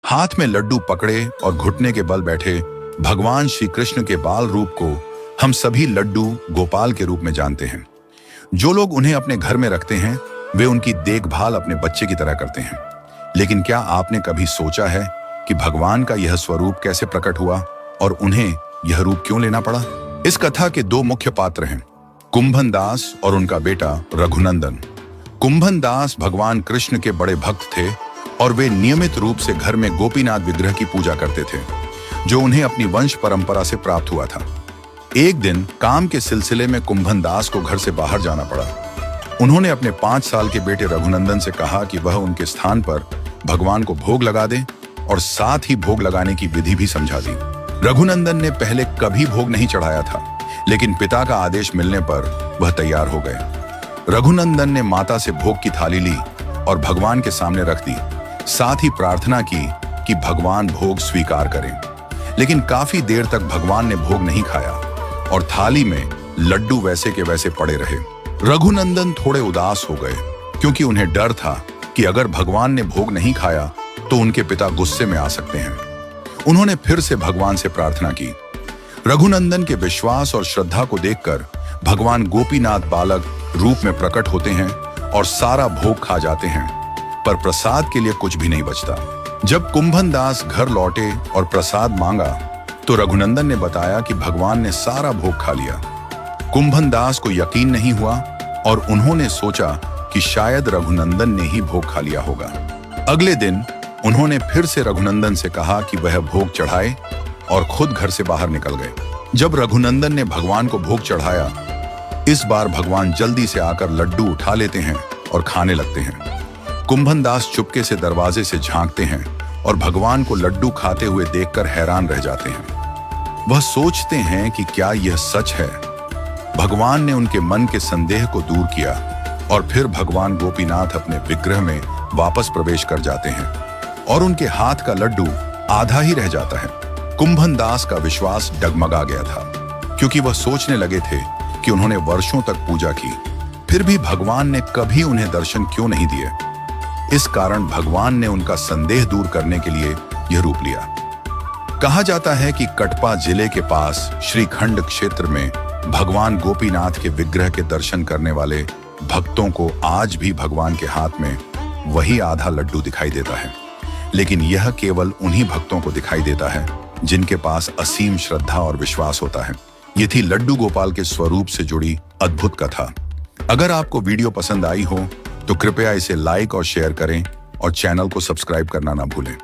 हाथ में लड्डू पकड़े और घुटने के बल बैठे भगवान श्री कृष्ण के बाल रूप को हम सभी लड्डू गोपाल के रूप में जानते हैं। जो लोग उन्हें अपने घर में रखते हैं वे उनकी देखभाल अपने बच्चे की तरह करते हैं। लेकिन क्या आपने कभी सोचा है कि भगवान का यह स्वरूप कैसे प्रकट हुआ और उन्हें यह रूप क्यों लेना पड़ा? इस कथा के दो मुख्य पात्र हैं, कुंभन दास और उनका बेटा रघुनंदन। कुंभन दास भगवान कृष्ण के बड़े भक्त थे और वे नियमित रूप से घर में गोपीनाथ विग्रह की पूजा करते थे, जो उन्हें अपनी वंश परंपरा से प्राप्त हुआ था। एक दिन काम के सिलसिले में कुंभन दास को घर से बाहर जाना पड़ा। उन्होंने अपने 5 साल के बेटे रघुनंदन से कहा कि वह उनके स्थान पर भगवान को भोग लगा दे और साथ ही भोग लगाने की विधि भी समझा दी। रघुनंदन ने पहले कभी भोग नहीं चढ़ाया था, लेकिन पिता का आदेश मिलने पर वह तैयार हो गए। रघुनंदन ने माता से भोग की थाली ली और भगवान के सामने रख दी। साथ ही प्रार्थना की कि भगवान भोग स्वीकार करें। लेकिन काफी देर तक भगवान ने भोग नहीं खाया और थाली में लड्डू वैसे के वैसे पड़े रहे। रघुनंदन थोड़े उदास हो गए, क्योंकि उन्हें डर था कि अगर भगवान ने भोग नहीं खाया तो उनके पिता गुस्से में आ सकते हैं। उन्होंने फिर से भगवान से प्रार्थना की। रघुनंदन के विश्वास और श्रद्धा को देखकर भगवान गोपीनाथ बालक रूप में प्रकट होते हैं और सारा भोग खा जाते हैं, पर प्रसाद के लिए कुछ भी नहीं बचता। जब कुंभन दास घर लौटे और प्रसाद मांगा तो रघुनंदन ने बताया कि भगवान ने सारा भोग खा लिया। कुंभन दास को यकीन नहीं हुआ और उन्होंने सोचा कि शायद रघुनंदन ने ही भोग खा लिया होगा। अगले दिन उन्होंने फिर से रघुनंदन से कहा कि वह भोग चढ़ाए और खुद घर से बाहर निकल गए। जब रघुनंदन ने भगवान को भोग चढ़ाया, इस बार भगवान जल्दी से आकर लड्डू उठा लेते हैं और खाने लगते हैं। कुंभन दास चुपके से दरवाजे से झांकते हैं और भगवान को लड्डू खाते हुए देखकर हैरान रह जाते हैं। वह सोचते हैं कि क्या यह सच है। भगवान ने उनके मन के संदेह को दूर किया और फिर भगवान गोपीनाथ अपने विग्रह में वापस प्रवेश कर जाते हैं और उनके हाथ का लड्डू आधा ही रह जाता है। कुंभन दास का विश्वास डगमगा गया था, क्योंकि वह सोचने लगे थे कि उन्होंने वर्षों तक पूजा की, फिर भी भगवान ने कभी उन्हें दर्शन क्यों नहीं दिए। इस कारण भगवान ने उनका संदेह दूर करने के लिए यह रूप लिया। कहा जाता है कि कटपा जिले के पास श्रीखंड क्षेत्र में भगवान गोपीनाथ के विग्रह के दर्शन करने वाले भक्तों को आज भी भगवान के हाथ में वही आधा लड्डू दिखाई देता है। लेकिन यह केवल उन्हीं भक्तों को दिखाई देता है जिनके पास असीम श्रद्धा और विश्वास होता है। ये थी लड्डू गोपाल के स्वरूप से जुड़ी अद्भुत कथा। अगर आपको वीडियो पसंद आई हो तो कृपया इसे लाइक और शेयर करें और चैनल को सब्सक्राइब करना ना भूलें।